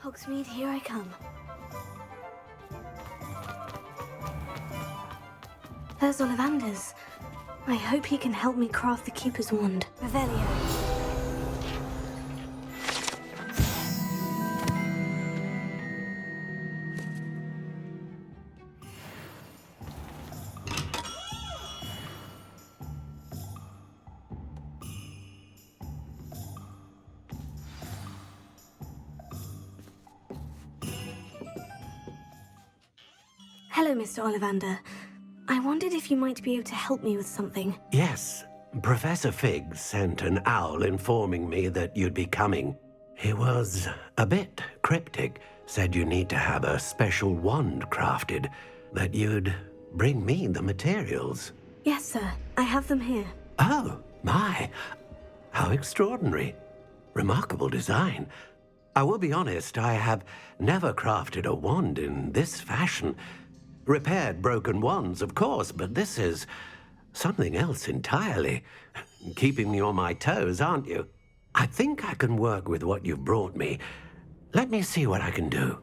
Hogsmeade, here I come. There's Ollivander's. I hope he can help me craft the Keeper's Wand. Revelio. Hello, Mr. Ollivander. I wondered if you might be able to help me with something. Yes. Professor Fig sent an owl informing me that you'd be coming. He was a bit cryptic, said you need to have a special wand crafted, that you'd bring me the materials. Yes, sir. I have them here. Oh, my. How extraordinary. Remarkable design. I will be honest, I have never crafted a wand in this fashion. Repaired broken wands, of course, but this is something else entirely. Keeping me on my toes, aren't you? I think I can work with what you've brought me. Let me see what I can do.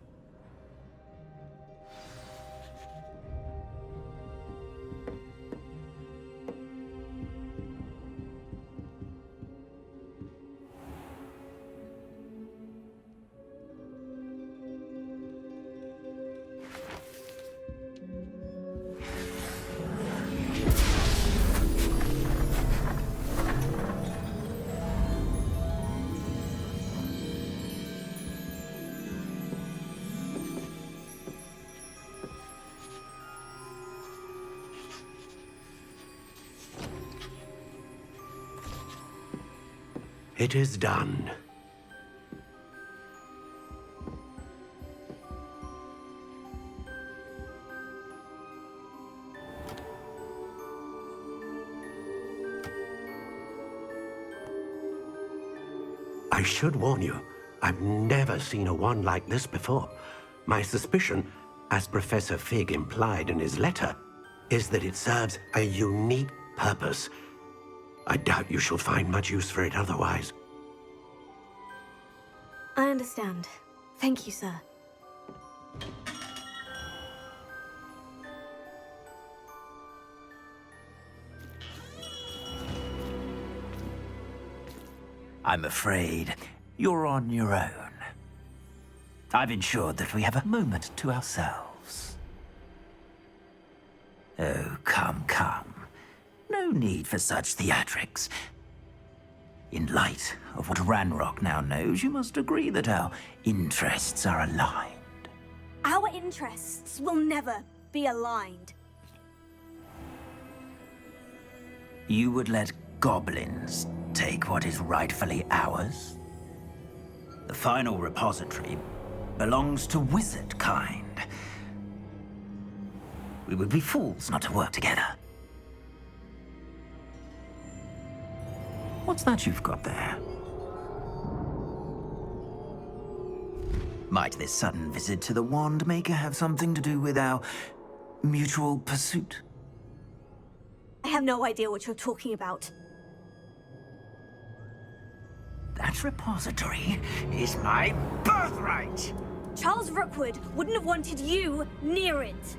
It is done. I should warn you, I've never seen a wand like this before. My suspicion, as Professor Fig implied in his letter, is that it serves a unique purpose. I doubt you shall find much use for it otherwise. I understand. Thank you, sir. I'm afraid you're on your own. I've ensured that we have a moment to ourselves. Oh, come, come. No need for such theatrics. In light of what Ranrock now knows, you must agree that our interests are aligned. Our interests will never be aligned. You would let goblins take what is rightfully ours? The final repository belongs to wizard kind. We would be fools not to work together. What's that you've got there? Might this sudden visit to the Wand Maker have something to do with our mutual pursuit? I have no idea what you're talking about. That repository is my birthright! Charles Rookwood wouldn't have wanted you near it.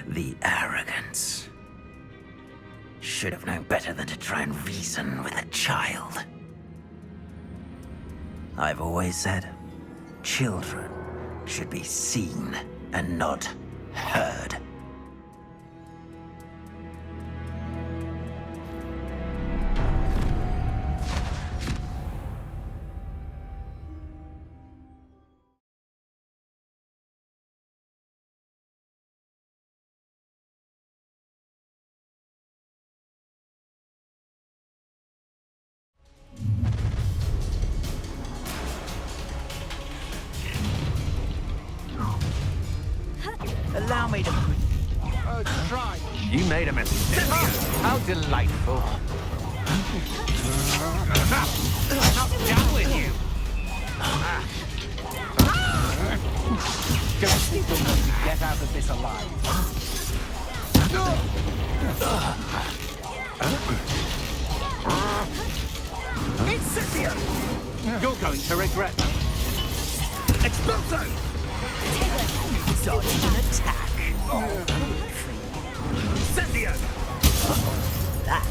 The arrogance. Should have known better than to try and reason with a child. I've always said, children should be seen and not heard. Allow me to... Try. You made a mistake. How delightful. I'm not done with you. Don't think we're going to get out of this alive. It's Cynthia! You're going to regret that. Exploso! Dodge an attack. Incendio! That.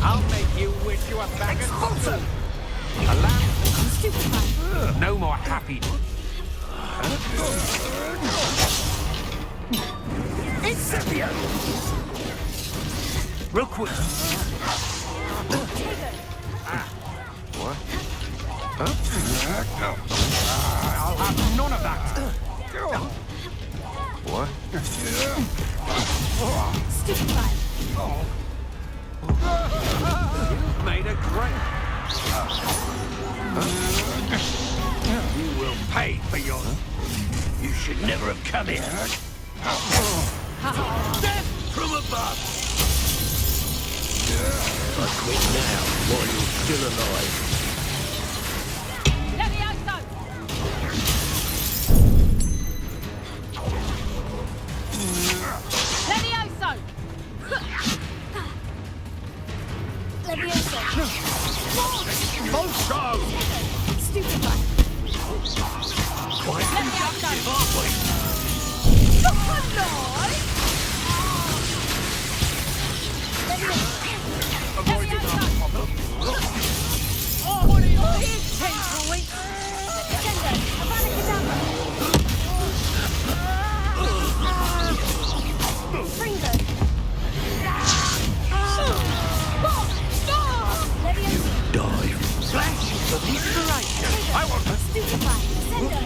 I'll make you wish you were back at Expulso! a lamp. No more happy. Incendio! Real quick. What? Huh? I'll have none of that. What? Stupefied. You've made a great. You will pay for your. You should never have come here. Death from above! I quit now, while you're still alive. Monster! Stupefied. Why did you give up? Avoid it. What are your intentions, weak? Die. Flash of inspiration. I want to Stupefy. Sender.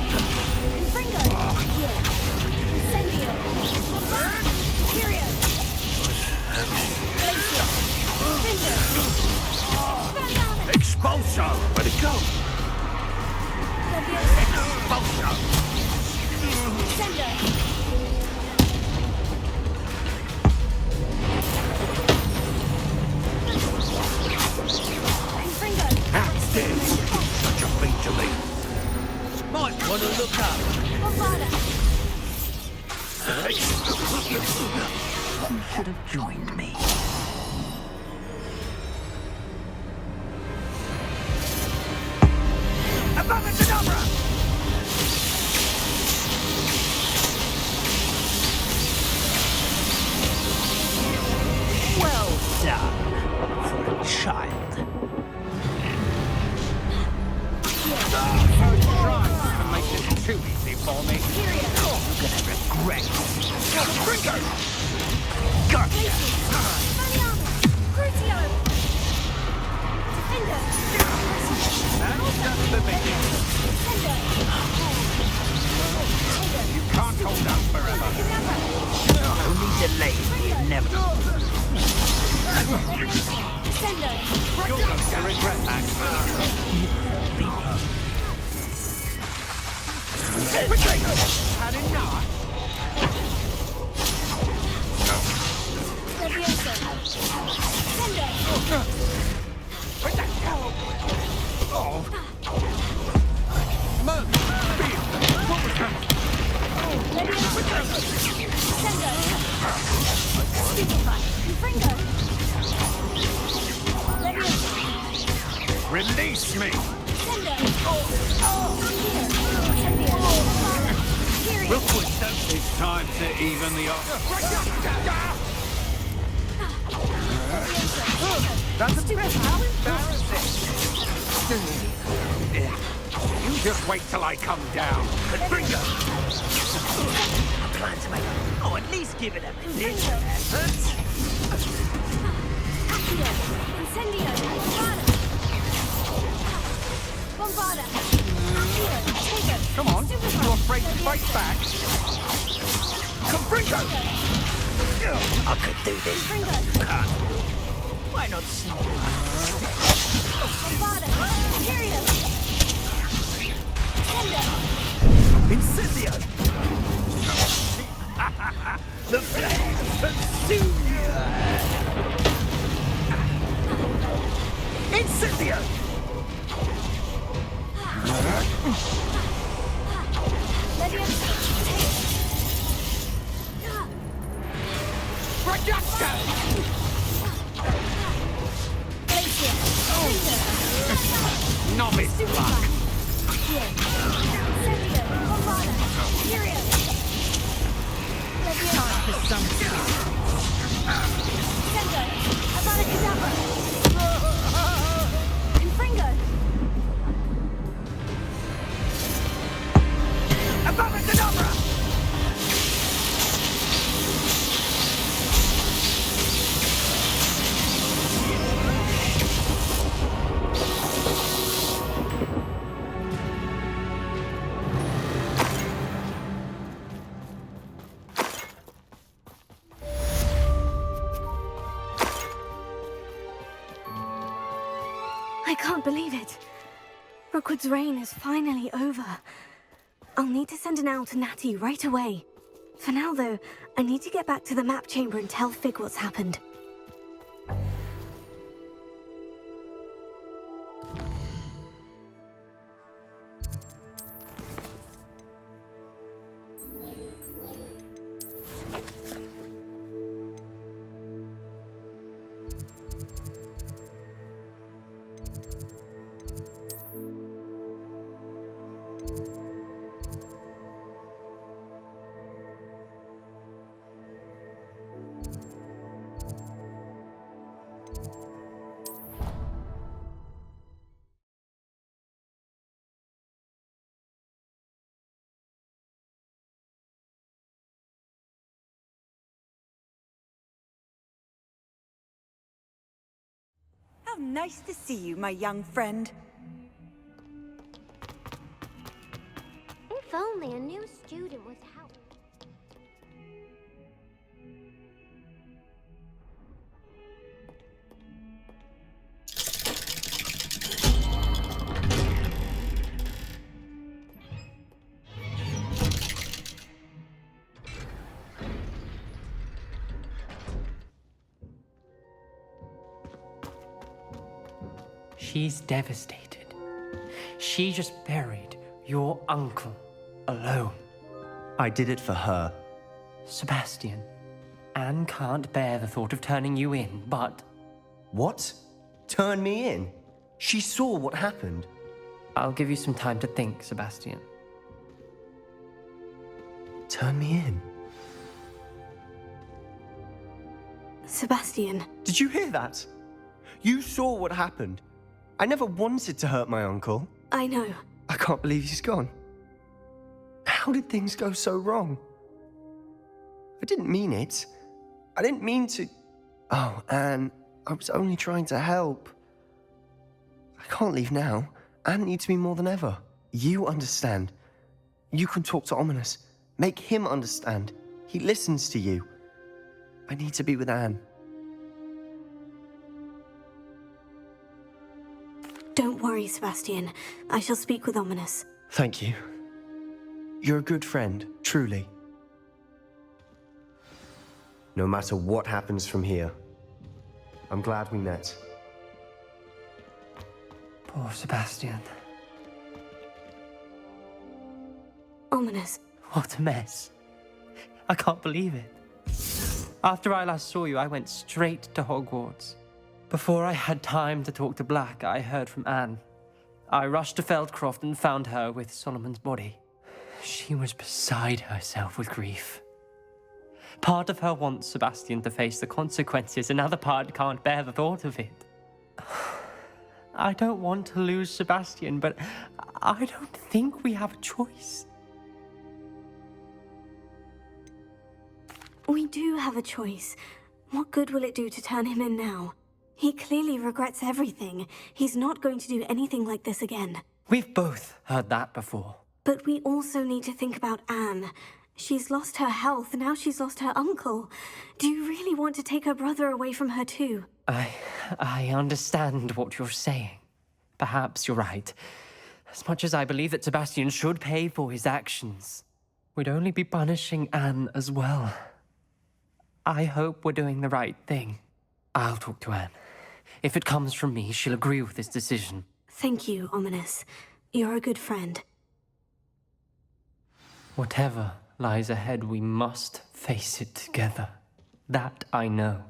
Confringo. Here. Incendio. Period. Glacier. Fender. expulso. Where'd it go? Expulso. Sender. How's this? Such a thing to me. Might want to look up. You should have joined me. Abracadabra! Well done for a child. Try to make this too easy for me. You're gonna regret it. Gotcha! That's just the beginning. You can't hold out forever. Only delay the inevitable. You're going to regret that. Had enough? Where'd that go? Oh. Mom, Bill, what was that? Release me! Real quick, it's time to even the odds. That's a bit embarrassing. You just wait till I come down. Confringo! I plan to make at least give it a minute. Come on, you're afraid to fight back? Confringo! I could do this. Why not snow? Incendio! The flames consume you! Incendio! Ragazza! Novice luck. Time for some I can't believe it. Rookwood's reign is finally over. I'll need to send an owl to Natty right away. For now, though, I need to get back to the map chamber and tell Fig what's happened. How nice to see you, my young friend. If only a new student would help. She's devastated. She just buried your uncle alone. I did it for her. Sebastian, Anne can't bear the thought of turning you in, but... What? Turn me in? She saw what happened. I'll give you some time to think, Sebastian. Turn me in? Sebastian. Did you hear that? You saw what happened. I never wanted to hurt my uncle. I know. I can't believe he's gone. How did things go so wrong? I didn't mean it. I didn't mean to... Oh, Anne, I was only trying to help. I can't leave now. Anne needs me more than ever. You understand. You can talk to Ominous. Make him understand. He listens to you. I need to be with Anne. Don't worry, Sebastian. I shall speak with Ominous. Thank you. You're a good friend, truly. No matter what happens from here, I'm glad we met. Poor Sebastian. Ominous. What a mess. I can't believe it. After I last saw you, I went straight to Hogwarts. Before I had time to talk to Black, I heard from Anne. I rushed to Feldcroft and found her with Solomon's body. She was beside herself with grief. Part of her wants Sebastian to face the consequences, another part can't bear the thought of it. I don't want to lose Sebastian, but I don't think we have a choice. We do have a choice. What good will it do to turn him in now? He clearly regrets everything. He's not going to do anything like this again. We've both heard that before. But we also need to think about Anne. She's lost her health, now she's lost her uncle. Do you really want to take her brother away from her too? I understand what you're saying. Perhaps you're right. As much as I believe that Sebastian should pay for his actions, we'd only be punishing Anne as well. I hope we're doing the right thing. I'll talk to Anne. If it comes from me, she'll agree with this decision. Thank you, Ominous. You're a good friend. Whatever lies ahead, we must face it together. That I know.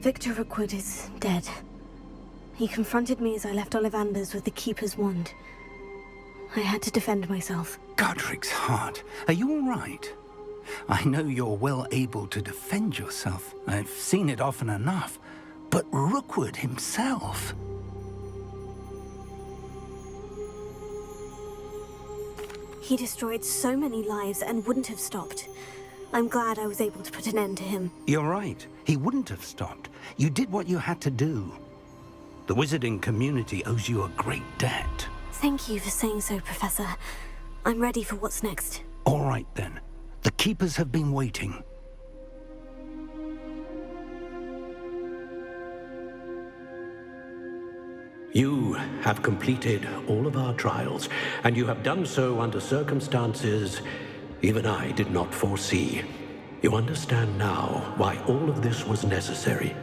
Victor Rookwood is dead. He confronted me as I left Ollivander's with the Keeper's wand. I had to defend myself. Godric's heart. Are you all right? I know you're well able to defend yourself. I've seen it often enough. But Rookwood himself... He destroyed so many lives and wouldn't have stopped. I'm glad I was able to put an end to him. You're right. He wouldn't have stopped. You did what you had to do. The wizarding community owes you a great debt. Thank you for saying so, Professor. I'm ready for what's next. All right, then. The Keepers have been waiting. You have completed all of our trials, and you have done so under circumstances even I did not foresee. You understand now why all of this was necessary.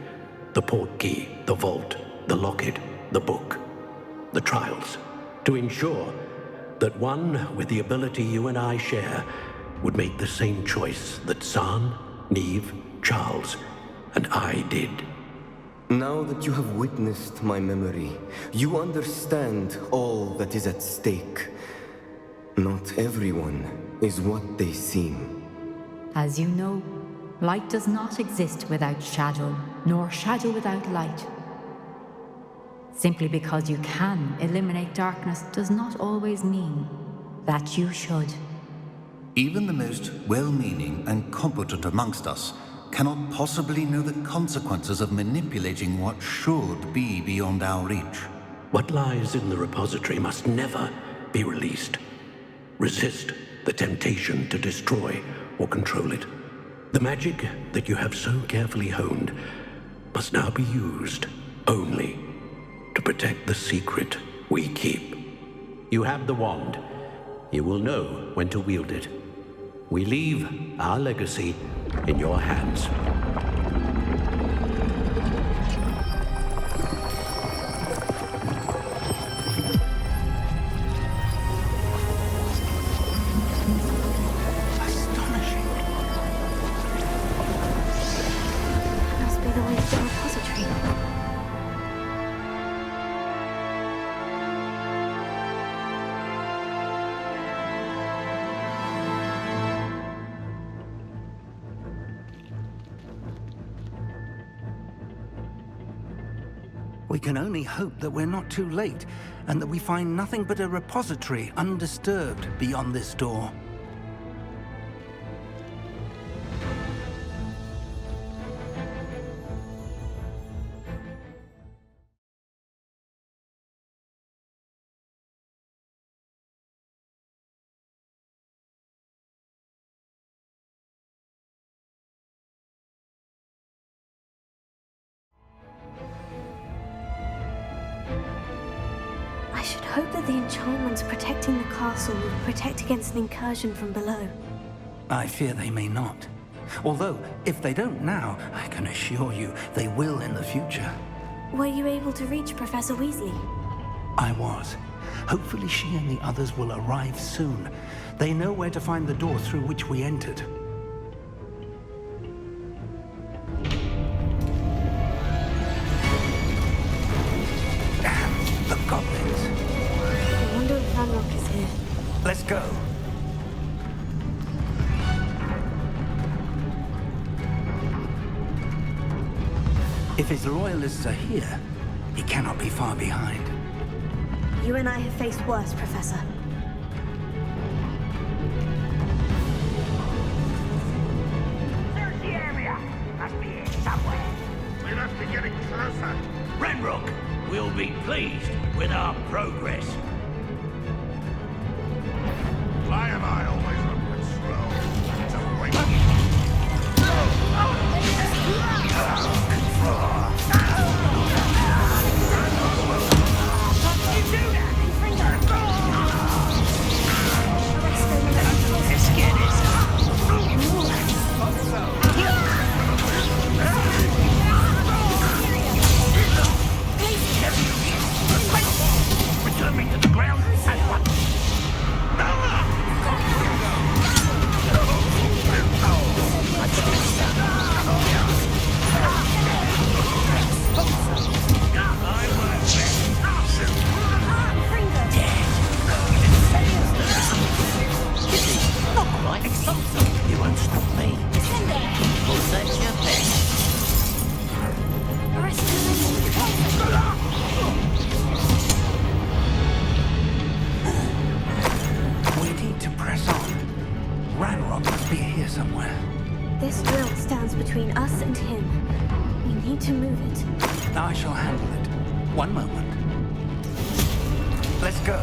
The portkey, the vault, the locket, the book, the trials. To ensure that one with the ability you and I share would make the same choice that San, Neve, Charles, and I did. Now that you have witnessed my memory, you understand all that is at stake. Not everyone is what they seem. As you know, light does not exist without shadow, nor shadow without light. Simply because you can eliminate darkness does not always mean that you should. Even the most well-meaning and competent amongst us cannot possibly know the consequences of manipulating what should be beyond our reach. What lies in the repository must never be released. Resist the temptation to destroy or control it. The magic that you have so carefully honed must now be used only to protect the secret we keep. You have the wand. You will know when to wield it. We leave our legacy in your hands. Astonishing. Must be the way to the repository. We can only hope that we're not too late, and that we find nothing but a repository undisturbed beyond this door. I should hope that the enchantments protecting the castle will protect against an incursion from below. I fear they may not. Although, if they don't now, I can assure you they will in the future. Were you able to reach Professor Weasley? I was. Hopefully she and the others will arrive soon. They know where to find the door through which we entered. The goblins. I wonder if Ranrock is here. Let's go. If his loyalists are here, he cannot be far behind. You and I have faced worse, Professor. Search the area. Must be here somewhere. We must be getting closer. Ranrock will be pleased with our progress. Why am I always on patrol? To wait. Return me to the somewhere. This drill stands between us and him. We need to move it. I shall handle it. One moment. Let's go.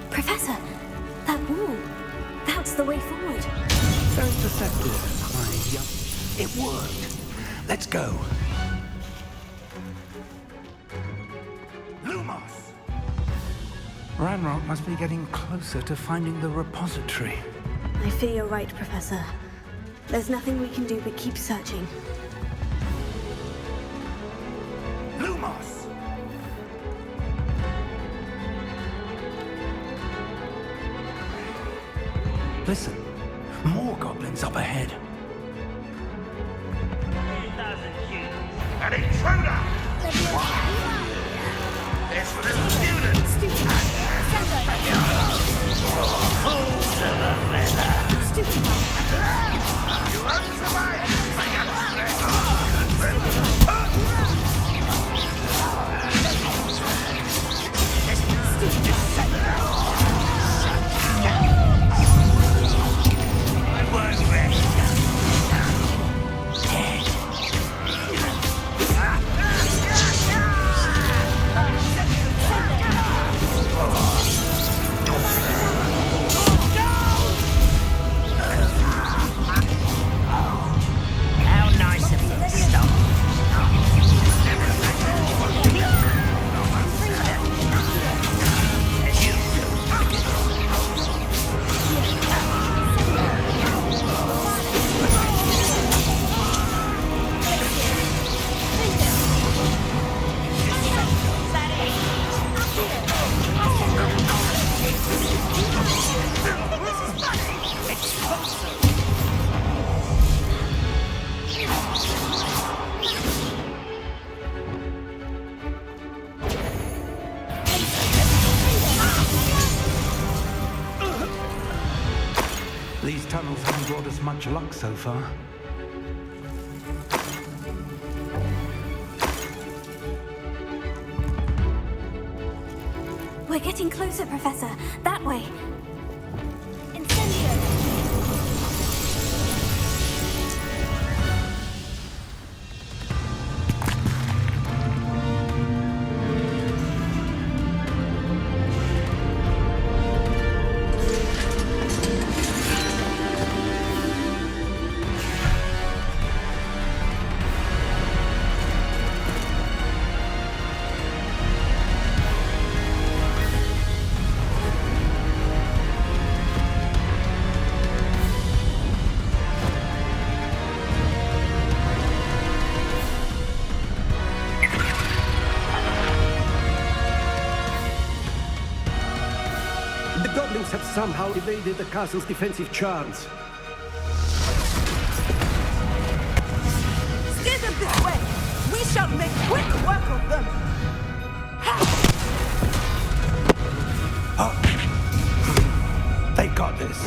Professor, that wall. That's the way forward. Very perceptive. It worked. Let's go. Lumos! Ranrock must be getting closer to finding the repository. I fear you're right, Professor. There's nothing we can do but keep searching. Lumos! Listen, more goblins up ahead. An intruder! It's for the students! Fools of a feather! You won't survive! These tunnels haven't brought us much luck so far. We're getting closer, Professor. That way. Have somehow evaded the castle's defensive charms. Steer them this way! We shall make quick work of them! They got this.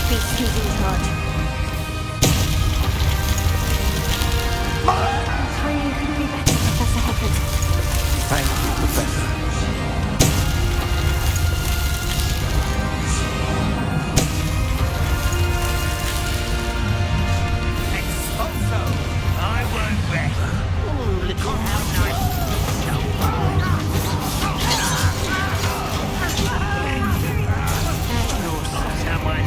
beast who's in charge. Timing couldn't be better, Professor Hogwarts. Thank you, Professor. I won't bet. Ooh, look how nice. Someone.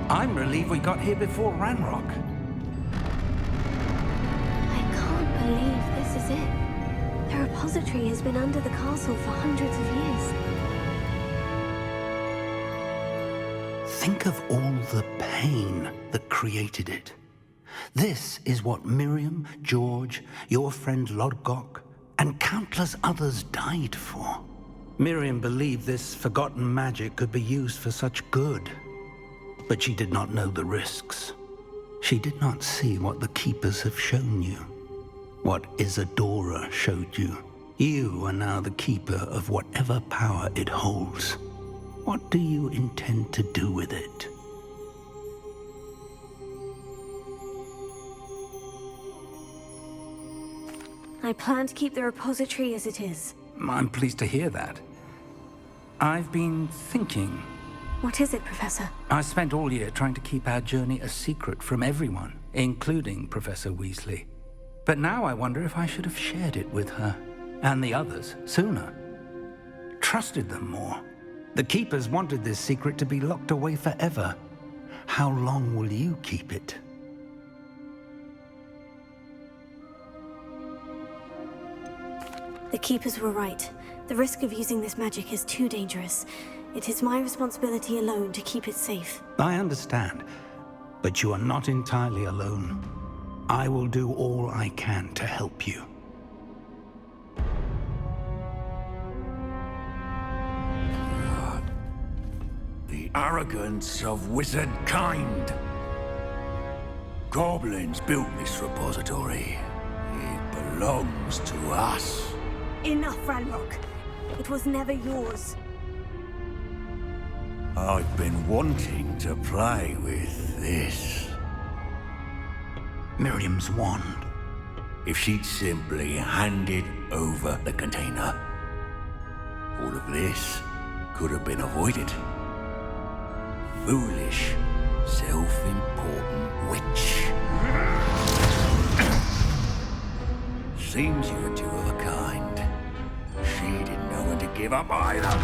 I'm relieved we got here before Ranrock. I can't believe this is it. The repository has been under the castle for hundreds of years. Think of all the pain that created it. This is what Miriam, George, your friend Lodgok, and countless others died for. Miriam believed this forgotten magic could be used for such good. But she did not know the risks. She did not see what the Keepers have shown you. What Isadora showed you. You are now the Keeper of whatever power it holds. What do you intend to do with it? I plan to keep the repository as it is. I'm pleased to hear that. I've been thinking. What is it, Professor? I spent all year trying to keep our journey a secret from everyone, including Professor Weasley. But now I wonder if I should have shared it with her, and the others, sooner. Trusted them more. The Keepers wanted this secret to be locked away forever. How long will you keep it? The Keepers were right. The risk of using this magic is too dangerous. It is my responsibility alone to keep it safe. I understand, but you are not entirely alone. I will do all I can to help you. The arrogance of wizard kind. Goblins built this repository. It belongs to us. Enough, Ranrock. It was never yours. I've been wanting to play with this. Miriam's wand. If she'd simply handed over the container, all of this could have been avoided. Foolish, self-important witch. Seems you're two of a kind. She didn't know when to give up either.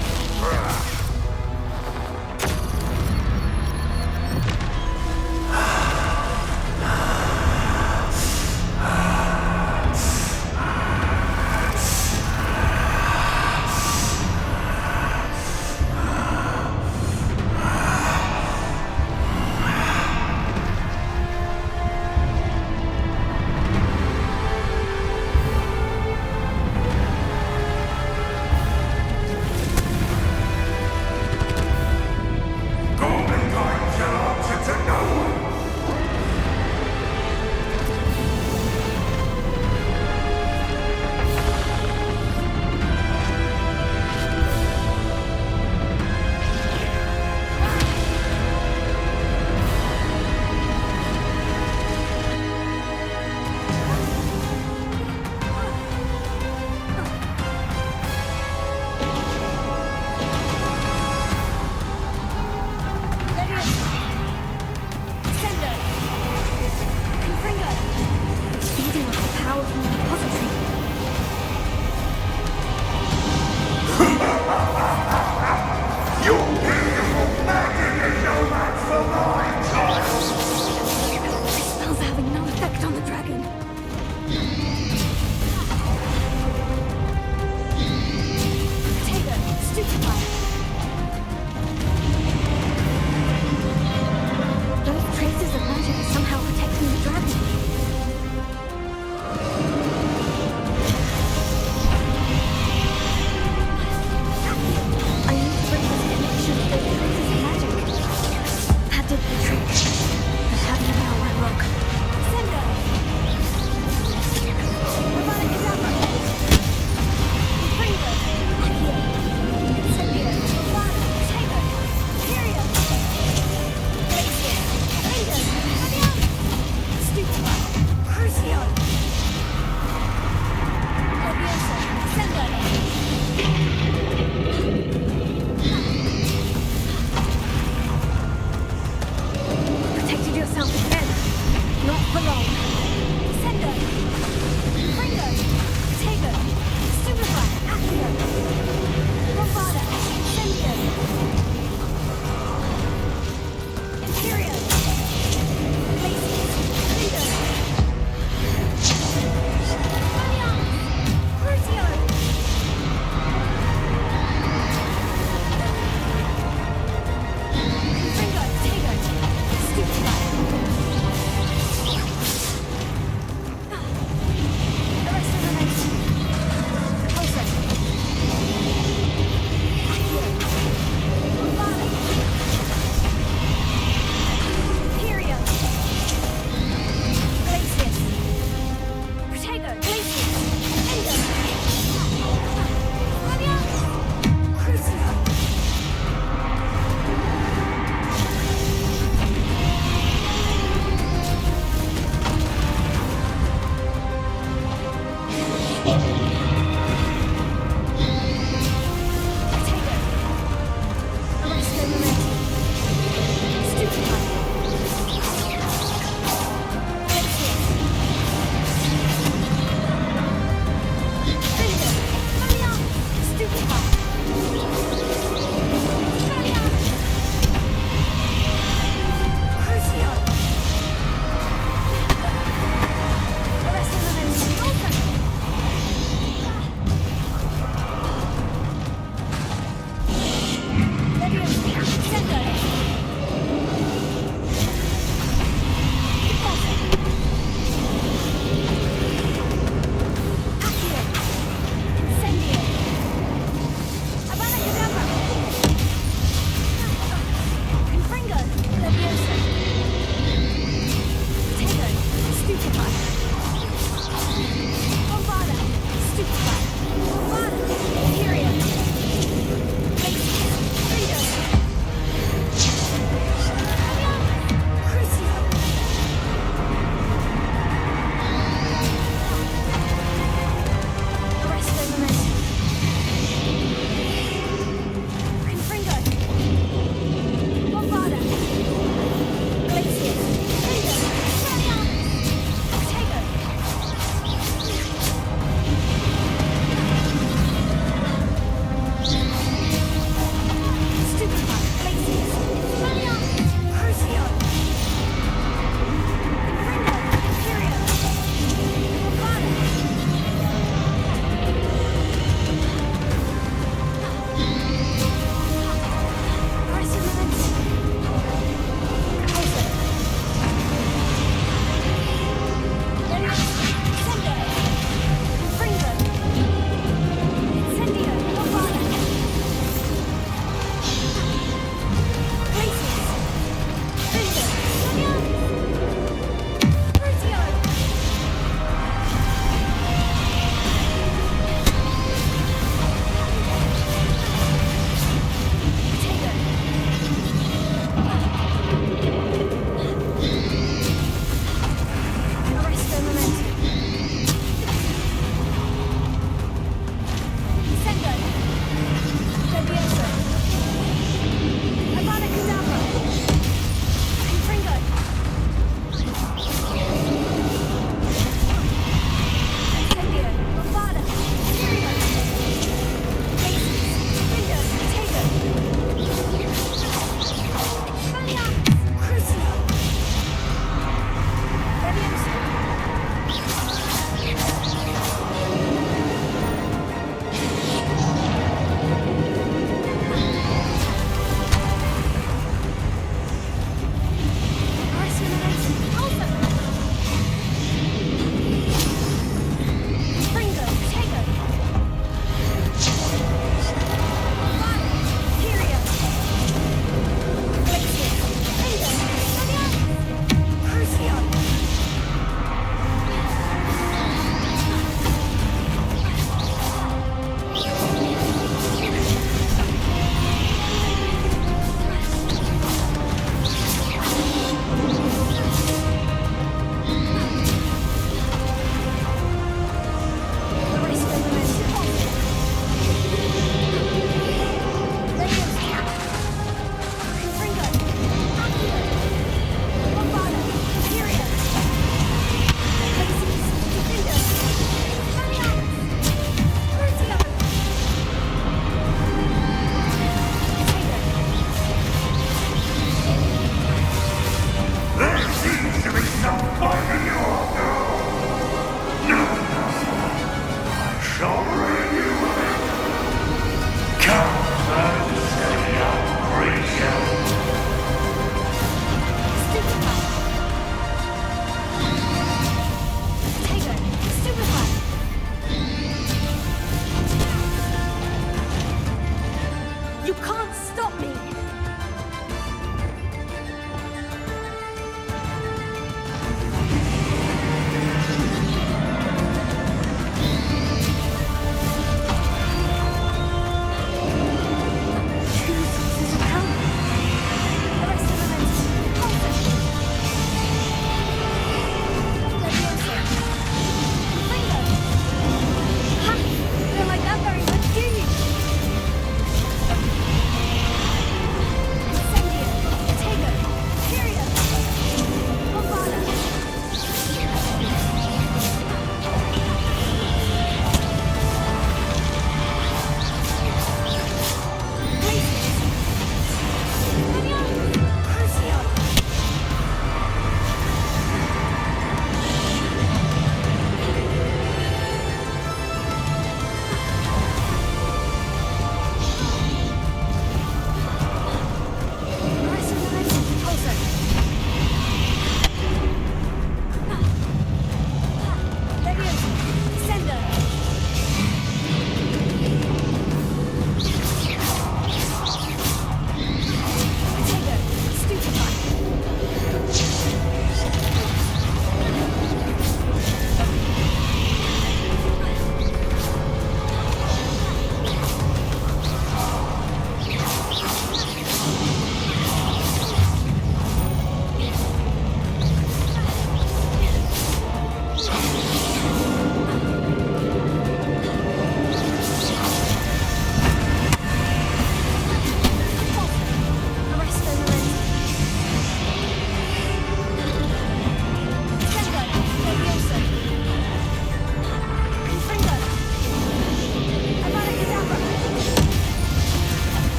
can't stop me!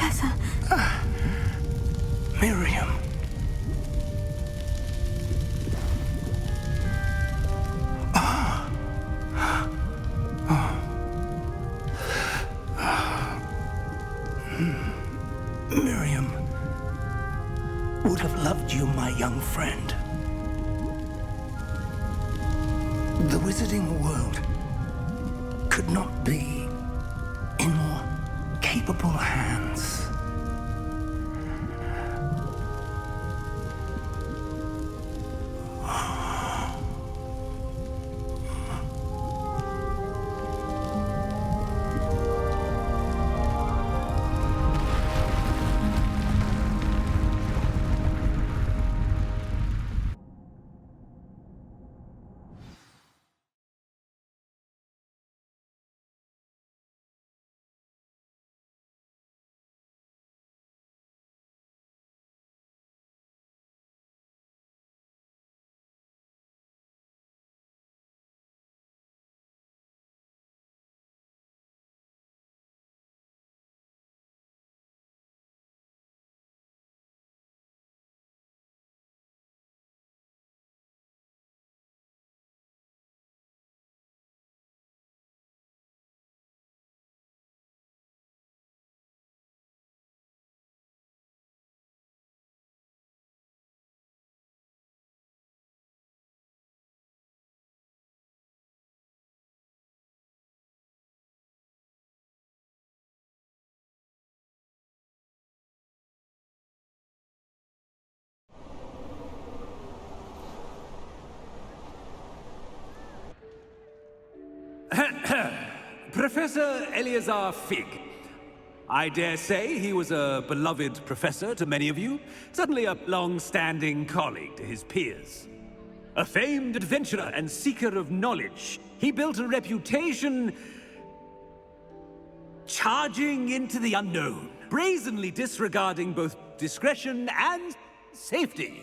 Professor. Miriam. Miriam would have loved you, my young friend. The wizarding world could not be in more capable hands. Professor Eleazar Fig. I dare say he was a beloved professor to many of you, certainly a long-standing colleague to his peers. A famed adventurer and seeker of knowledge, he built a reputation charging into the unknown, brazenly disregarding both discretion and safety,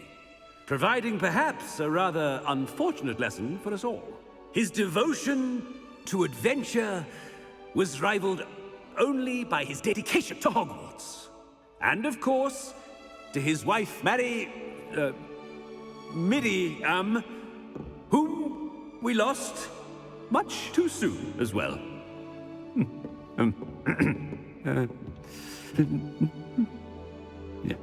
providing perhaps a rather unfortunate lesson for us all. His devotion to adventure was rivaled only by his dedication to Hogwarts. And of course, to his wife, Miriam, whom we lost much too soon as well. Yeah.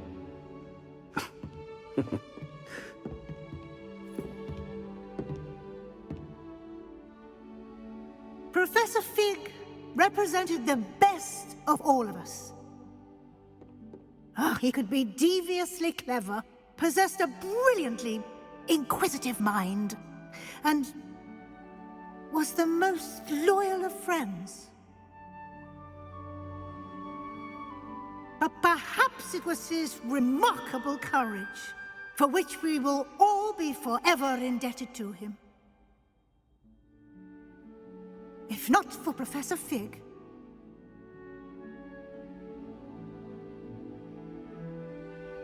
Professor Fig represented the best of all of us. He could be deviously clever, possessed a brilliantly inquisitive mind, and was the most loyal of friends. But perhaps it was his remarkable courage, for which we will all be forever indebted to him. If not for Professor Fig,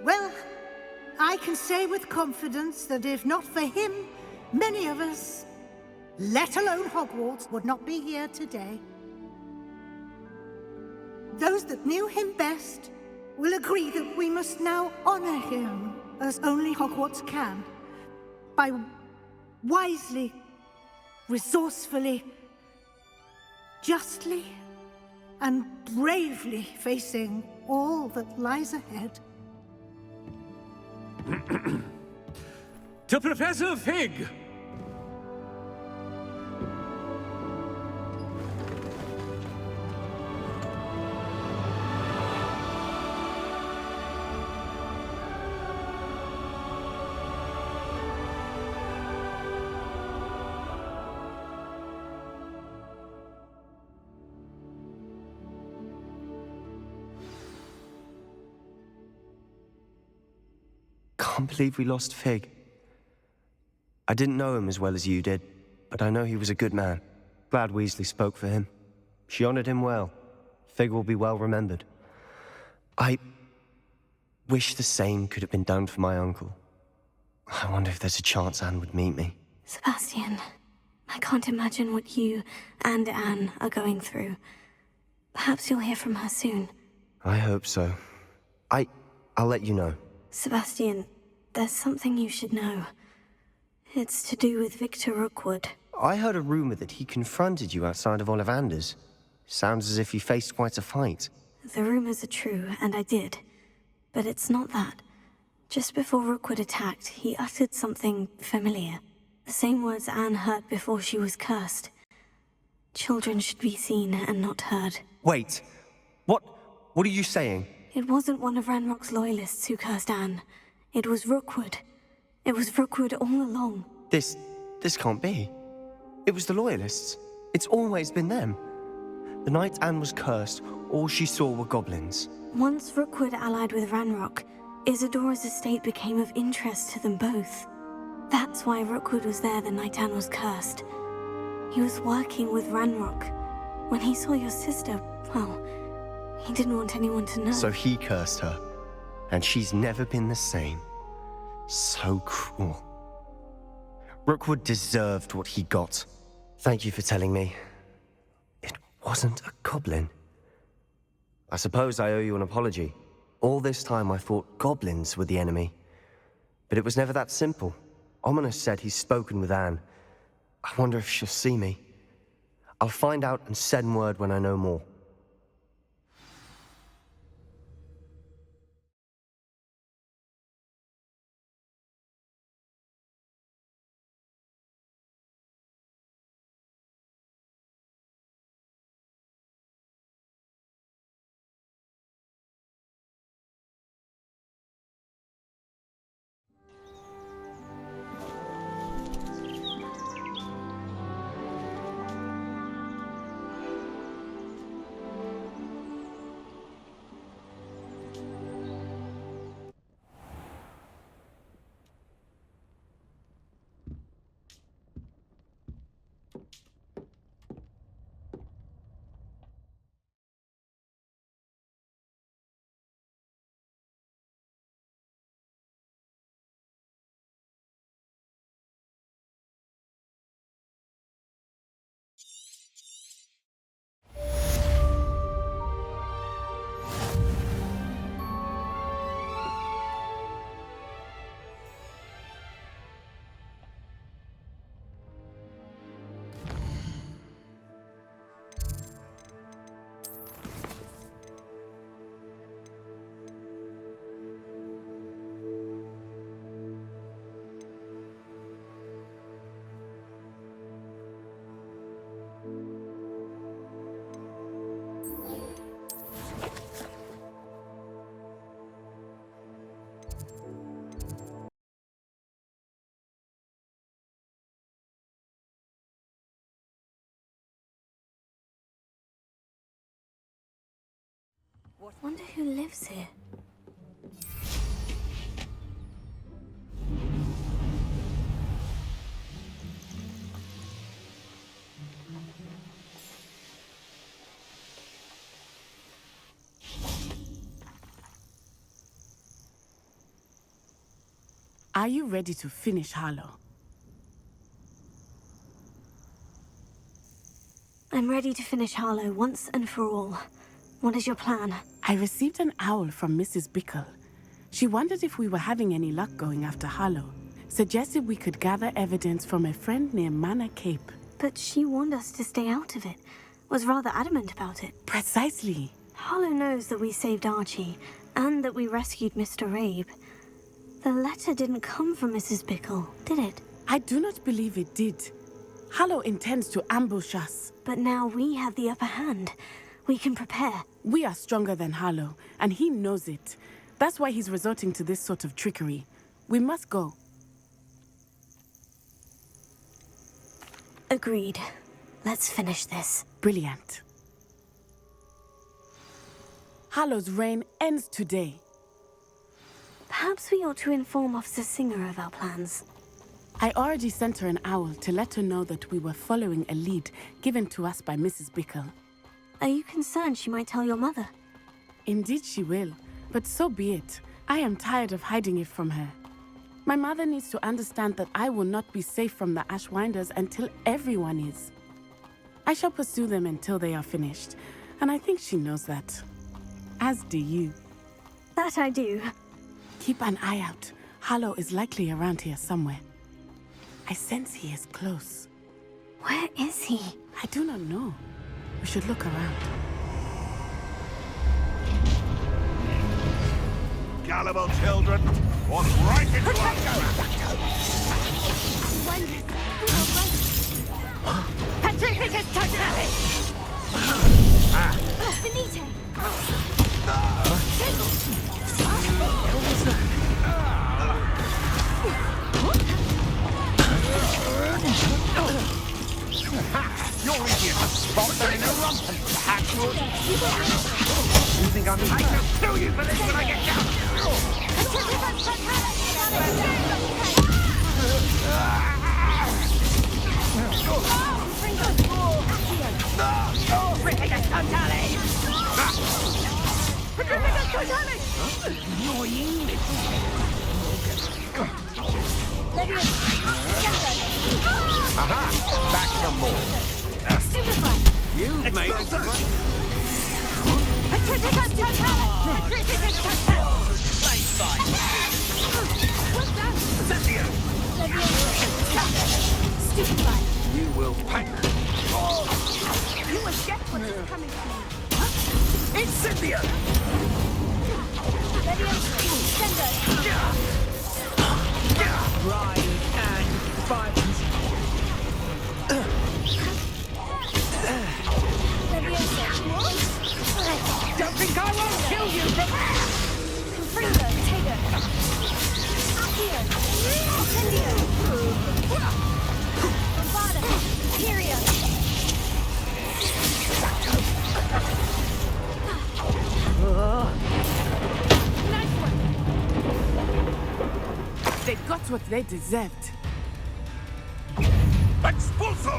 well, I can say with confidence that if not for him, many of us, let alone Hogwarts, would not be here today. Those that knew him best will agree that we must now honor him as only Hogwarts can, by wisely, resourcefully, justly and bravely facing all that lies ahead. To Professor Fig! Can't believe we lost Fig. I didn't know him as well as you did, but I know he was a good man. Glad Weasley spoke for him. She honored him well. Fig will be well remembered. I wish the same could have been done for my uncle. I wonder if there's a chance Anne would meet me. Sebastian, I can't imagine what you and Anne are going through. Perhaps you'll hear from her soon. I hope so. I'll let you know. Sebastian, there's something you should know. It's to do with Victor Rookwood. I heard a rumor that he confronted you outside of Ollivander's. Sounds as if you faced quite a fight. The rumors are true, and I did. But it's not that. Just before Rookwood attacked, he uttered something familiar. The same words Anne heard before she was cursed. Children should be seen and not heard. Wait. What are you saying? It wasn't one of Ranrock's loyalists who cursed Anne. It was Rookwood. It was Rookwood all along. This can't be. It was the loyalists. It's always been them. The night Anne was cursed, all she saw were goblins. Once Rookwood allied with Ranrock, Isadora's estate became of interest to them both. That's why Rookwood was there the night Anne was cursed. He was working with Ranrock. When he saw your sister, well, he didn't want anyone to know. So he cursed her, and she's never been the same. So cruel. Rookwood deserved what he got. Thank you for telling me. It wasn't a goblin. I suppose I owe you an apology. All this time I thought goblins were the enemy. But it was never that simple. Ominous said he's spoken with Anne. I wonder if she'll see me. I'll find out and send word when I know more. Wonder who lives here. Are you ready to finish Harlow? I'm ready to finish Harlow once and for all. What is your plan? I received an owl from Mrs. Bickle. She wondered if we were having any luck going after Harlow. Suggested we could gather evidence from a friend near Manor Cape. But she warned us to stay out of it. Was rather adamant about it. Precisely. Harlow knows that we saved Archie, and that we rescued Mr. Rabe. The letter didn't come from Mrs. Bickle, did it? I do not believe it did. Harlow intends to ambush us. But now we have the upper hand. We can prepare. We are stronger than Harlow, and he knows it. That's why he's resorting to this sort of trickery. We must go. Agreed. Let's finish this. Brilliant. Harlow's reign ends today. Perhaps we ought to inform Officer Singer of our plans. I already sent her an owl to let her know that we were following a lead given to us by Mrs. Bickle. Are you concerned she might tell your mother? Indeed she will, but so be it. I am tired of hiding it from her. My mother needs to understand that I will not be safe from the Ashwinders until everyone is. I shall pursue them until they are finished, and I think she knows that. As do you. That I do. Keep an eye out. Harlow is likely around here somewhere. I sense he is close. Where is he? I do not know. We should look around. Gullible children, walk right into our Petrificus totality! Finite! You're easier to spot than in a rumpin' pack. You think I'm... I shall kill you for this when I get down! Aha! Back some more. You've made it. You will pay. You will get what is coming to you. Incendio! Ride and violence. Don't think I won't kill you from... Confringo, Tager. Accio. Incendio. Bombada. Imperio. Nice one! They got what they deserved. Expulso!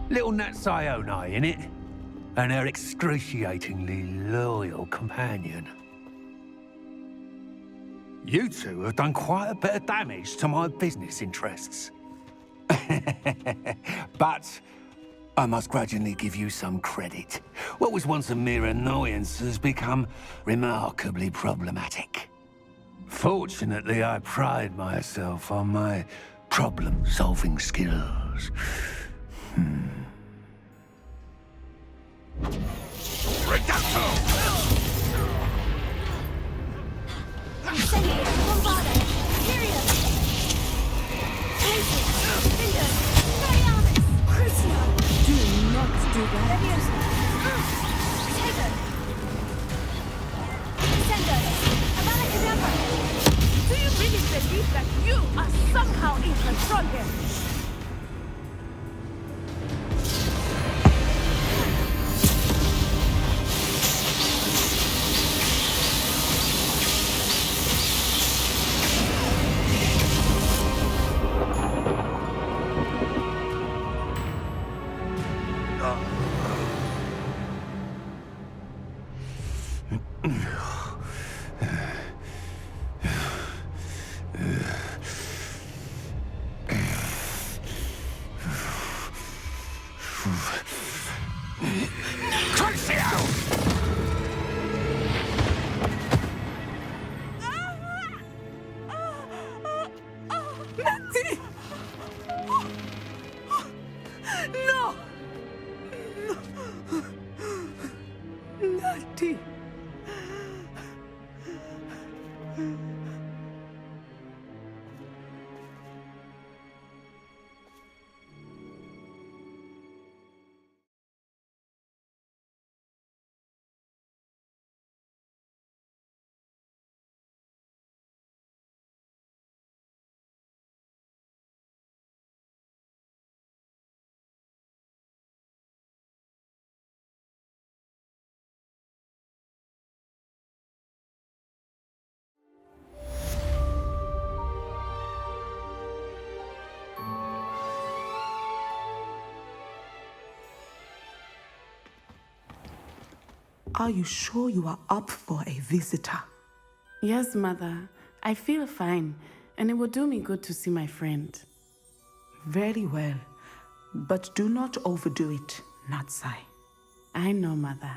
Little Nat Sione, innit? And her excruciatingly loyal companion. You two have done quite a bit of damage to my business interests. But I must grudgingly give you some credit. What was once a mere annoyance has become remarkably problematic. Fortunately, I pride myself on my problem-solving skills. Reducto! Incendio. Bombada. Imperio. Laces. Fingers. Dialis. Crucio. Do not do that. Leviosa. Tager. Incendio. Abracadabra. Do you really believe that you are somehow in control here? Are you sure you are up for a visitor? Yes, Mother. I feel fine, and it will do me good to see my friend. Very well. but do not overdo it, Natsai. I know, Mother.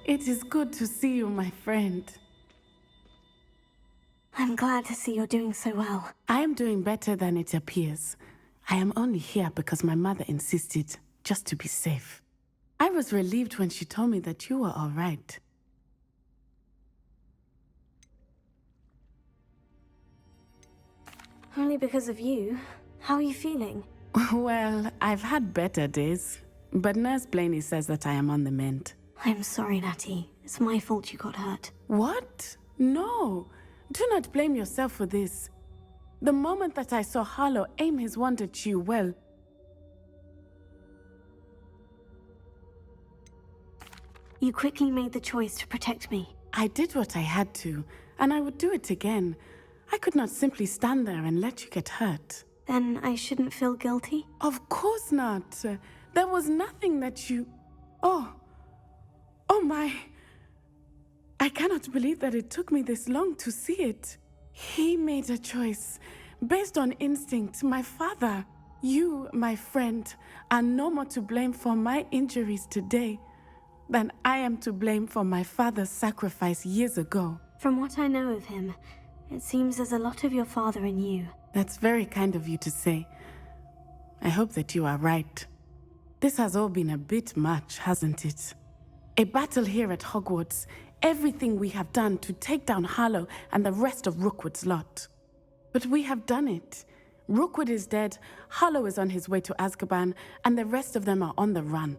It is good to see you, my friend. I'm glad to see you're doing so well. I am doing better than it appears. I am only here because my mother insisted, just to be safe. I was relieved when she told me that you were all right. Only because of you. How are you feeling? Well, I've had better days, but Nurse Blaney says that I am on the mend. I'm sorry, Natty. It's my fault you got hurt. What? No. Do not blame yourself for this. The moment that I saw Harlow aim his wand at you, well... You quickly made the choice to protect me. I did what I had to, and I would do it again. I could not simply stand there and let you get hurt. Then I shouldn't feel guilty? Of course not. There was nothing that you... Oh my... I cannot believe that it took me this long to see it. He made a choice based on instinct. My father, you, my friend, are no more to blame for my injuries today than I am to blame for my father's sacrifice years ago. From what I know of him, it seems there's a lot of your father in you. That's very kind of you to say. I hope that you are right. This has all been a bit much, hasn't it? A battle here at Hogwarts, everything we have done to take down Harlow and the rest of Rookwood's lot. But we have done it. Rookwood is dead, Harlow is on his way to Azkaban, and the rest of them are on the run.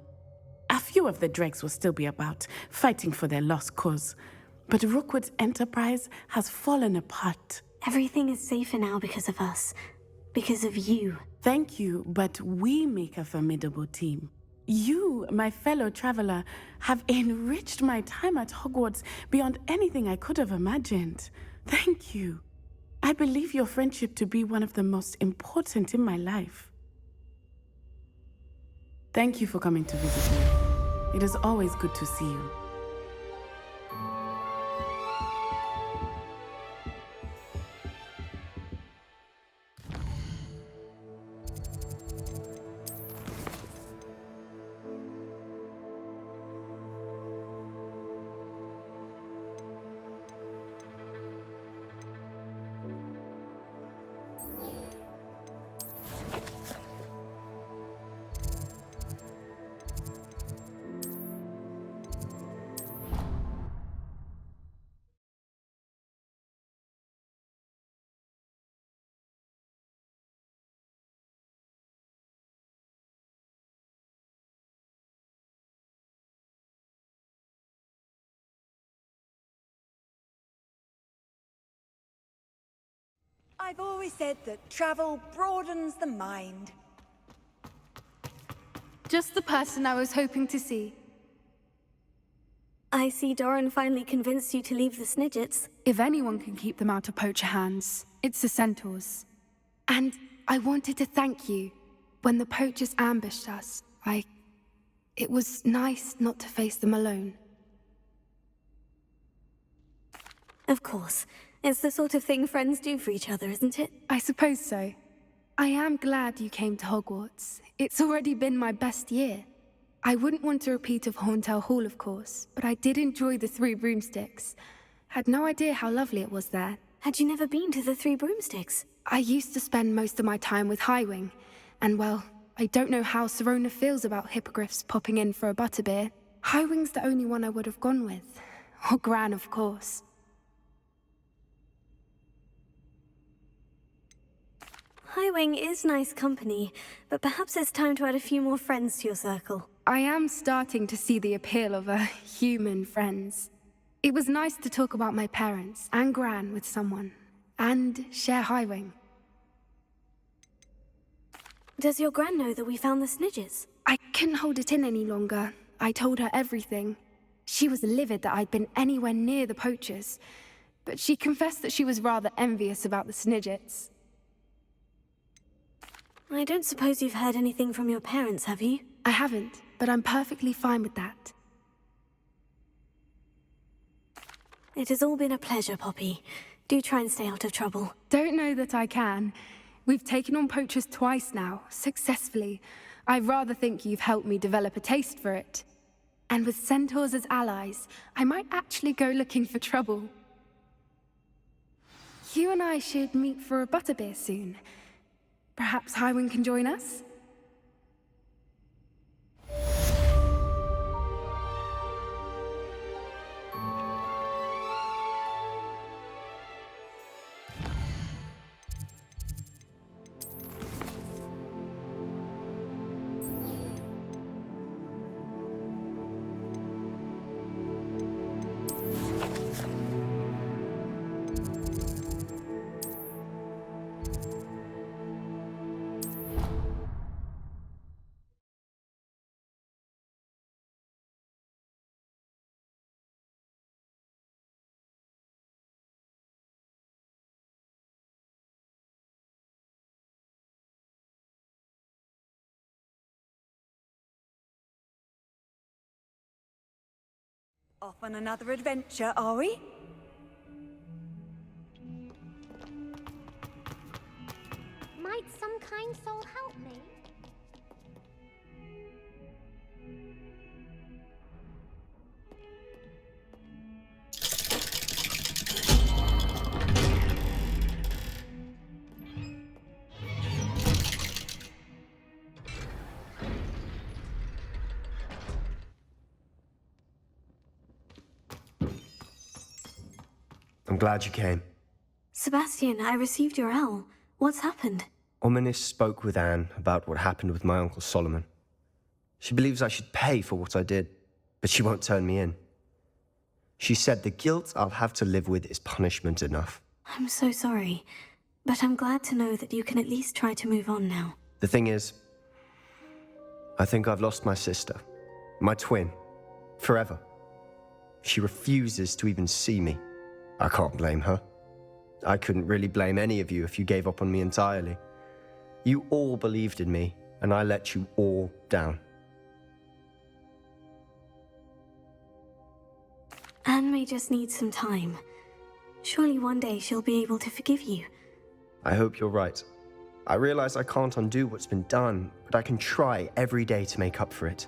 A few of the dregs will still be about, fighting for their lost cause. But Rookwood's enterprise has fallen apart. Everything is safer now because of us. Because of you. Thank you, but we make a formidable team. You, my fellow traveler, have enriched my time at Hogwarts beyond anything I could have imagined. Thank you. I believe your friendship to be one of the most important in my life. Thank you for coming to visit me. It is always good to see you. I've always said that travel broadens the mind. Just the person I was hoping to see. I see Doran finally convinced you to leave the Snidgets. If anyone can keep them out of poacher hands, it's the Centaurs. And I wanted to thank you. When the poachers ambushed us, it was nice not to face them alone. Of course. It's the sort of thing friends do for each other, isn't it? I suppose so. I am glad you came to Hogwarts. It's already been my best year. I wouldn't want a repeat of Horntail Hall, of course, but I did enjoy the Three Broomsticks. Had no idea how lovely it was there. Had you never been to the Three Broomsticks? I used to spend most of my time with Highwing, and well, I don't know how Serona feels about hippogriffs popping in for a butterbeer. Highwing's the only one I would have gone with. Or Gran, of course. Highwing is nice company, but perhaps it's time to add a few more friends to your circle. I am starting to see the appeal of human friends. It was nice to talk about my parents and Gran with someone, and share Highwing. Does your Gran know that we found the Snidgets? I couldn't hold it in any longer. I told her everything. She was livid that I'd been anywhere near the poachers, but she confessed that she was rather envious about the Snidgets. I don't suppose you've heard anything from your parents, have you? I haven't, but I'm perfectly fine with that. It has all been a pleasure, Poppy. Do try and stay out of trouble. Don't know that I can. We've taken on poachers twice now, successfully. I rather think you've helped me develop a taste for it. And with centaurs as allies, I might actually go looking for trouble. You and I should meet for a butterbeer soon. Perhaps Highwind can join us? Off on another adventure, are we? Might some kind soul help me? I'm glad you came. Sebastian, I received your L. What's happened? Ominis spoke with Anne about what happened with my Uncle Solomon. She believes I should pay for what I did, but she won't turn me in. She said the guilt I'll have to live with is punishment enough. I'm so sorry, but I'm glad to know that you can at least try to move on now. The thing is, I think I've lost my sister, my twin, forever. She refuses to even see me. I can't blame her. I couldn't really blame any of you if you gave up on me entirely. You all believed in me, and I let you all down. Anne may just need some time. Surely one day she'll be able to forgive you. I hope you're right. I realize I can't undo what's been done, but I can try every day to make up for it.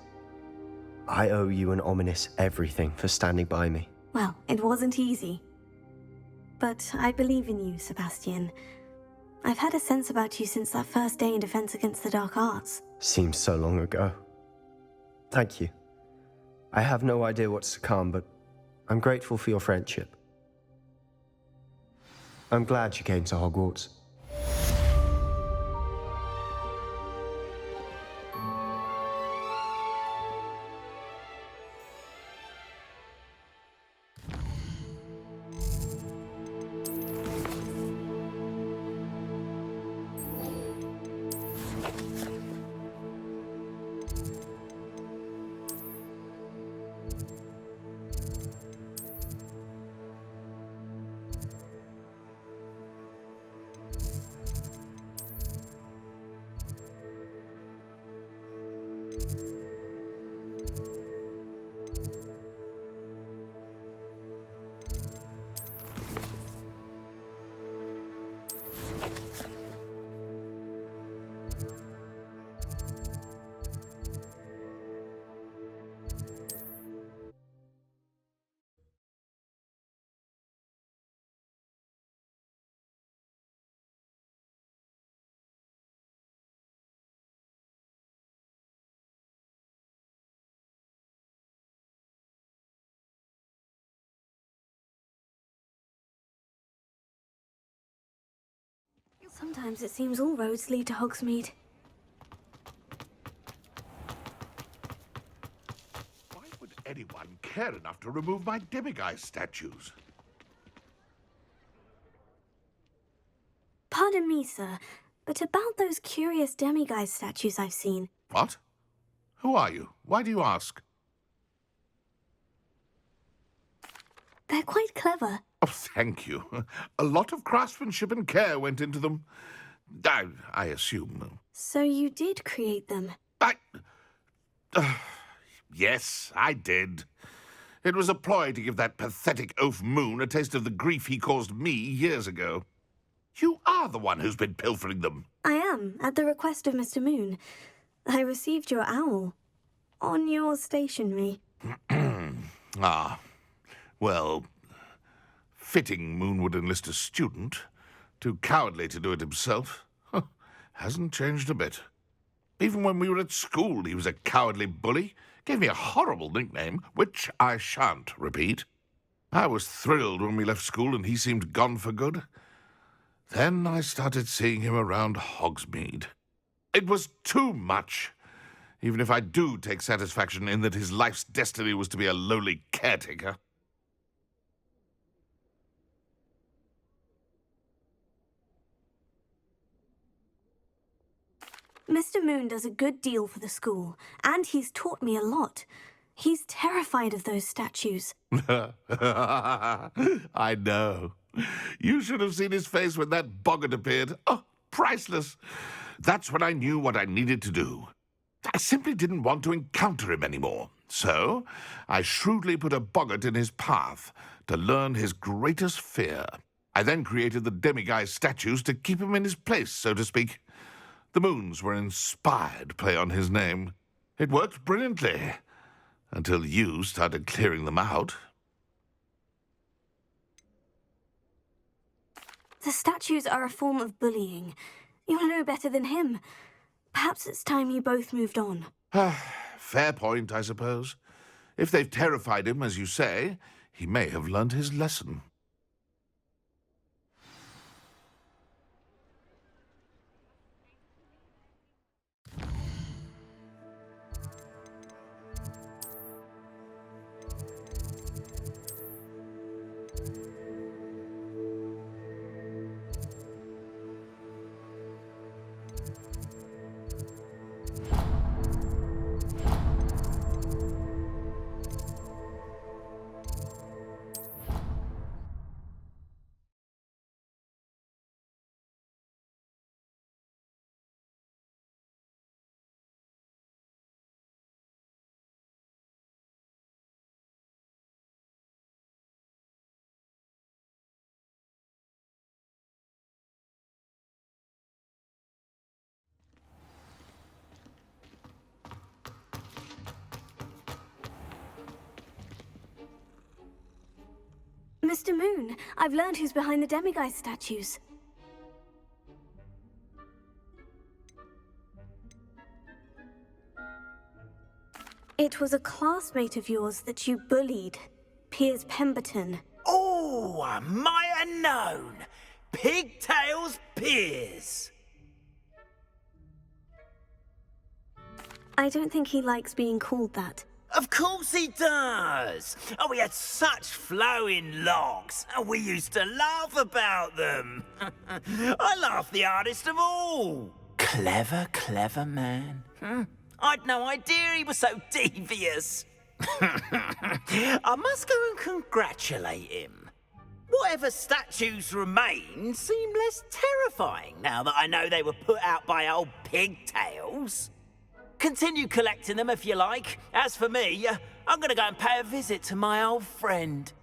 I owe you and Ominis everything for standing by me. Well, it wasn't easy. But I believe in you, Sebastian. I've had a sense about you since that first day in Defense Against the Dark Arts. Seems so long ago. Thank you. I have no idea what's to come, but I'm grateful for your friendship. I'm glad you came to Hogwarts. Sometimes it seems all roads lead to Hogsmeade. Why would anyone care enough to remove my demiguise statues? Pardon me, sir, but about those curious demiguise statues I've seen. What? Who are you? Why do you ask? They're quite clever. Oh, thank you. A lot of craftsmanship and care went into them. I assume So you did create them? Yes, I did. It was a ploy to give that pathetic oaf Moon a taste of the grief he caused me years ago. You are the one who's been pilfering them. I am, at the request of Mr. Moon. I received your owl. On your stationery. Ah. Well, fitting Moon would enlist a student. Too cowardly to do it himself. Hasn't changed a bit. Even when we were at school, he was a cowardly bully. Gave me a horrible nickname, which I shan't repeat. I was thrilled when we left school and he seemed gone for good. Then I started seeing him around Hogsmeade. It was too much. Even if I do take satisfaction in that his life's destiny was to be a lowly caretaker. Mr. Moon does a good deal for the school, and he's taught me a lot. He's terrified of those statues. I know. You should have seen his face when that boggart appeared. Oh, priceless. That's when I knew what I needed to do. I simply didn't want to encounter him anymore. So I shrewdly put a boggart in his path to learn his greatest fear. I then created the demiguise statues to keep him in his place, so to speak. The moons were an inspired play on his name. It worked brilliantly, until you started clearing them out. The statues are a form of bullying. You'll know better than him. Perhaps it's time you both moved on. Fair point, I suppose. If they've terrified him, as you say, he may have learned his lesson. Mr. Moon, I've learned who's behind the demiguise statues. It was a classmate of yours that you bullied, Piers Pemberton. Oh, I might have known. Pigtails Piers. I don't think he likes being called that. Of course he does. Oh, we had such flowing locks, and we used to laugh about them. I laughed the hardest of all. Clever, clever man. I'd no idea he was so devious. I must go and congratulate him. Whatever statues remain seem less terrifying now that I know they were put out by old pigtails. Continue collecting them if you like. As for me, I'm gonna go and pay a visit to my old friend.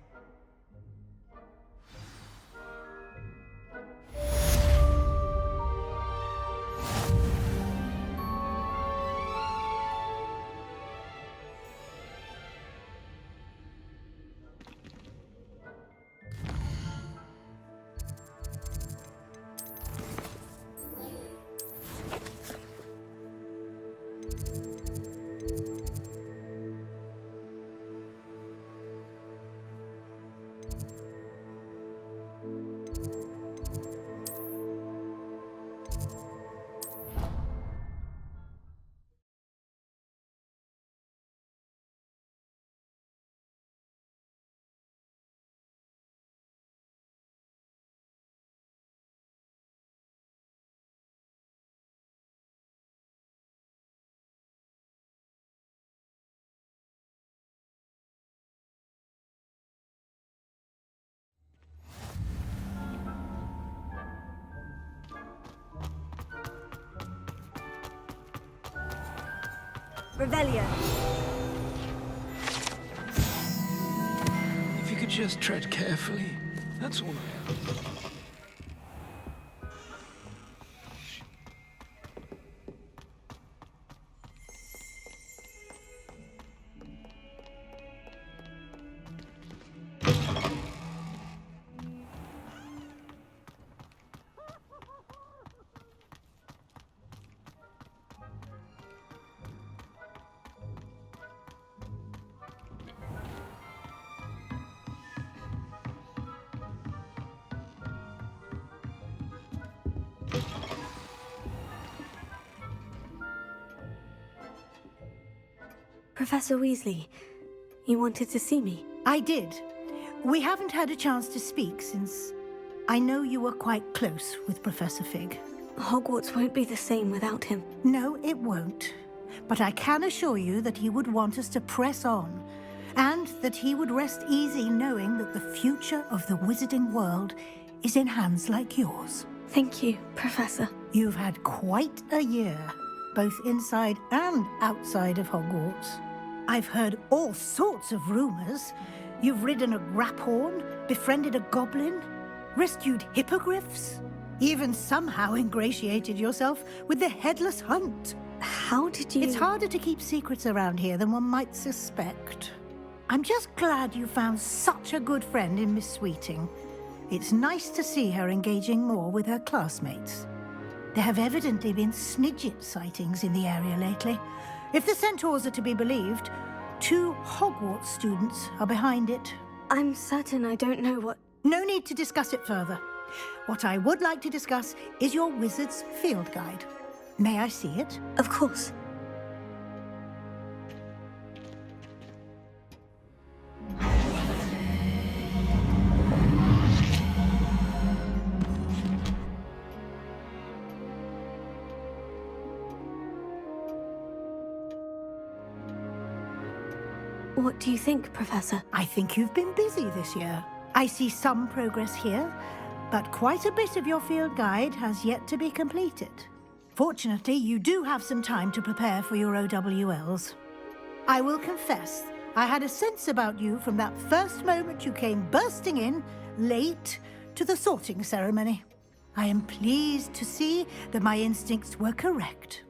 Revelio. If you could just tread carefully, that's all I ask. Professor Weasley, you wanted to see me? I did. We haven't had a chance to speak since I know you were quite close with Professor Fig. Hogwarts won't be the same without him. No, it won't. But I can assure you that he would want us to press on, and that he would rest easy knowing that the future of the wizarding world is in hands like yours. Thank you, Professor. You've had quite a year, both inside and outside of Hogwarts. I've heard all sorts of rumors. You've ridden a graphorn, befriended a goblin, rescued hippogriffs, even somehow ingratiated yourself with the Headless Hunt. How did you... It's harder to keep secrets around here than one might suspect. I'm just glad you found such a good friend in Miss Sweeting. It's nice to see her engaging more with her classmates. There have evidently been Snidget sightings in the area lately. If the centaurs are to be believed, 2 Hogwarts students are behind it. I'm certain I don't know what... No need to discuss it further. What I would like to discuss is your wizard's field guide. May I see it? Of course. What do you think, Professor? I think you've been busy this year. I see some progress here, but quite a bit of your field guide has yet to be completed. Fortunately, you do have some time to prepare for your OWLs. I will confess, I had a sense about you from that first moment you came bursting in, late, to the sorting ceremony. I am pleased to see that my instincts were correct.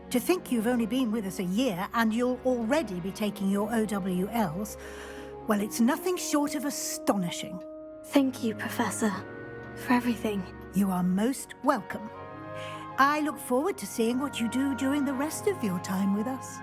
To think you've only been with us a year and you'll already be taking your OWLs, well, it's nothing short of astonishing. Thank you, Professor, for everything. You are most welcome. I look forward to seeing what you do during the rest of your time with us.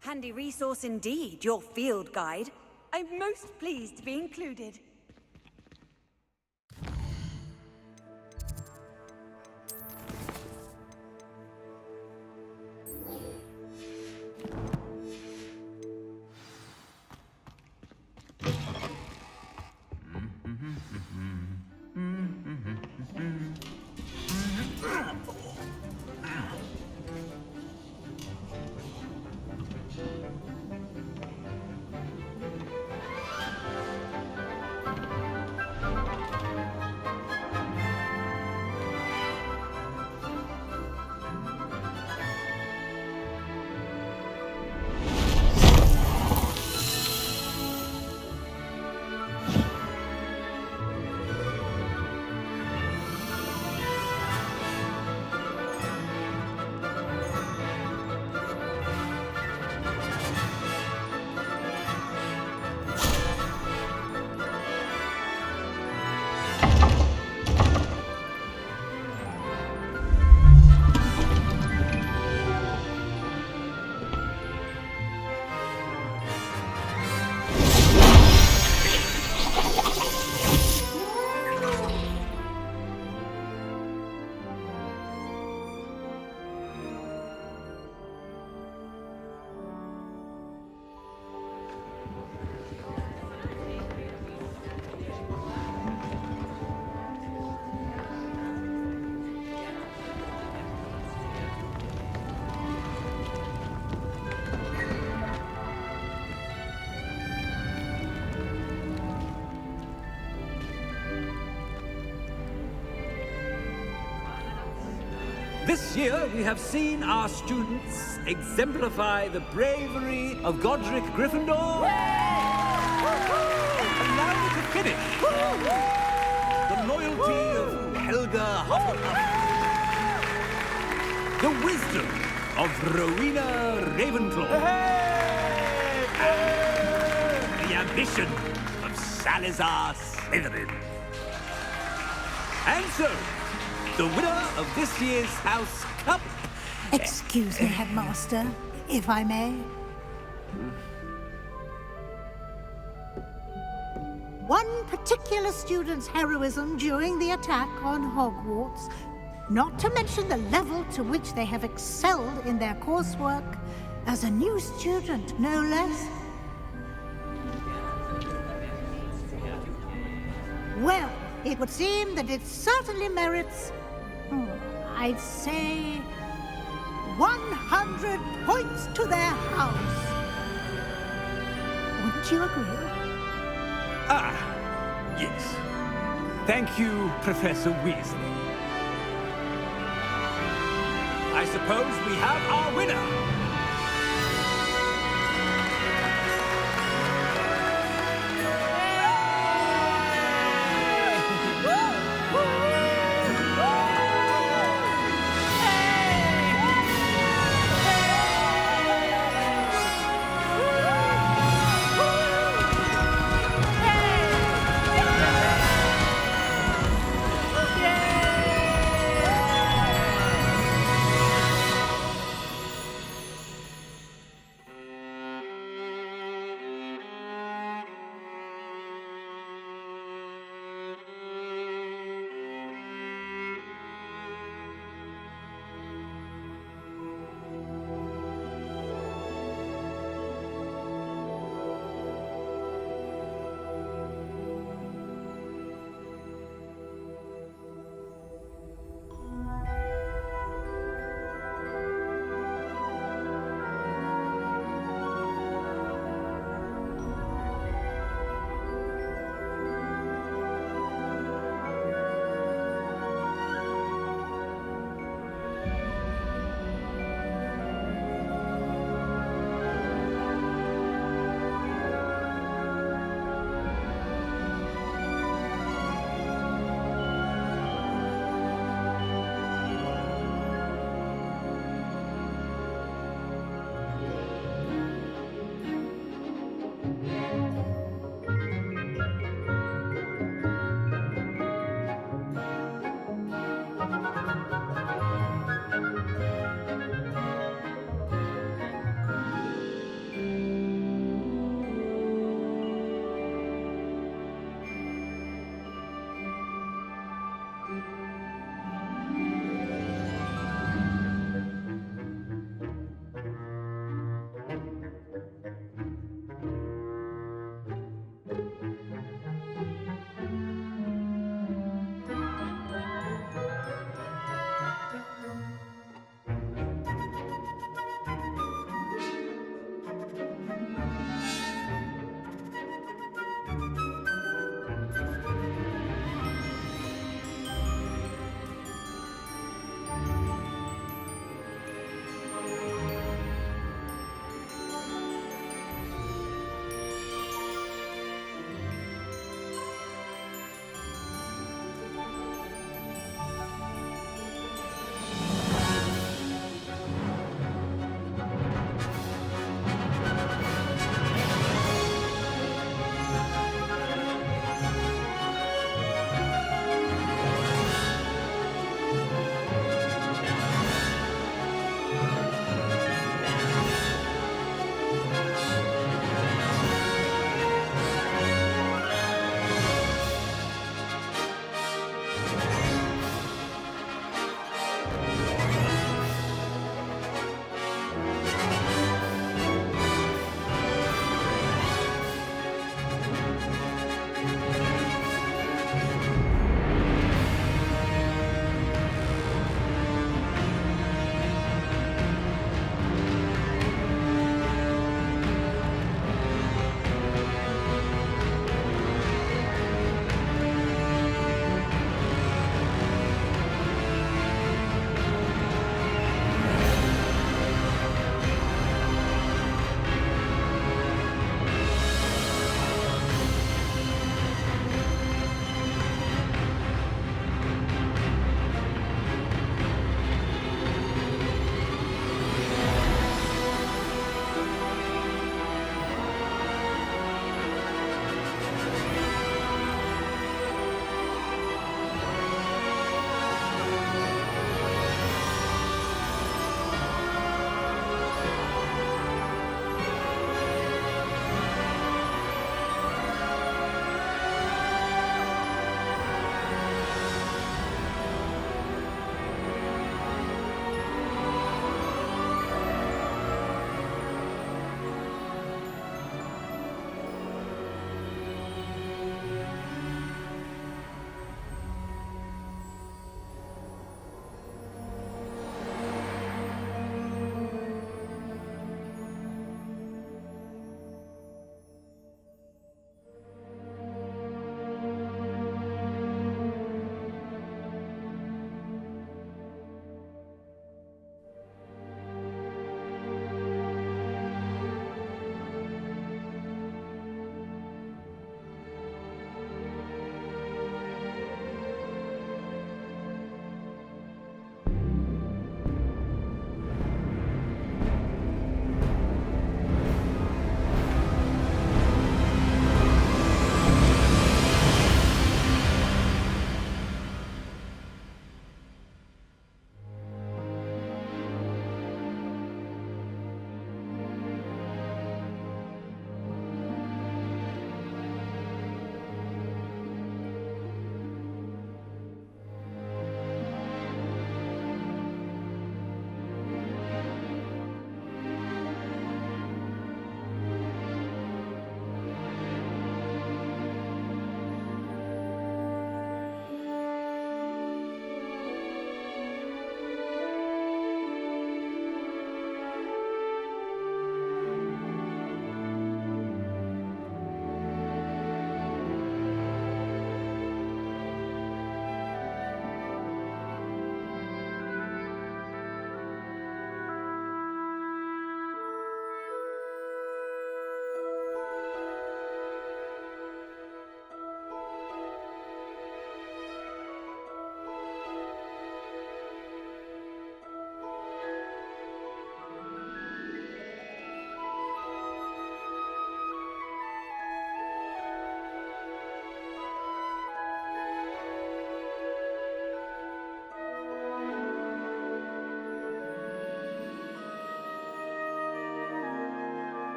Handy resource indeed, your field guide. I'm most pleased to be included. This year, we have seen our students exemplify the bravery of Godric Gryffindor. And now we can finish. The loyalty of Helga Hufflepuff. The wisdom of Rowena Ravenclaw. And the ambition of Salazar Slytherin. And so, the winner of this year's House Cup... Excuse me, Headmaster, if I may. One particular student's heroism during the attack on Hogwarts, not to mention the level to which they have excelled in their coursework, as a new student, no less. Well, it would seem that it certainly merits, I'd say, 100 points to their house. Wouldn't you agree? Ah, yes. Thank you, Professor Weasley. I suppose we have our winner.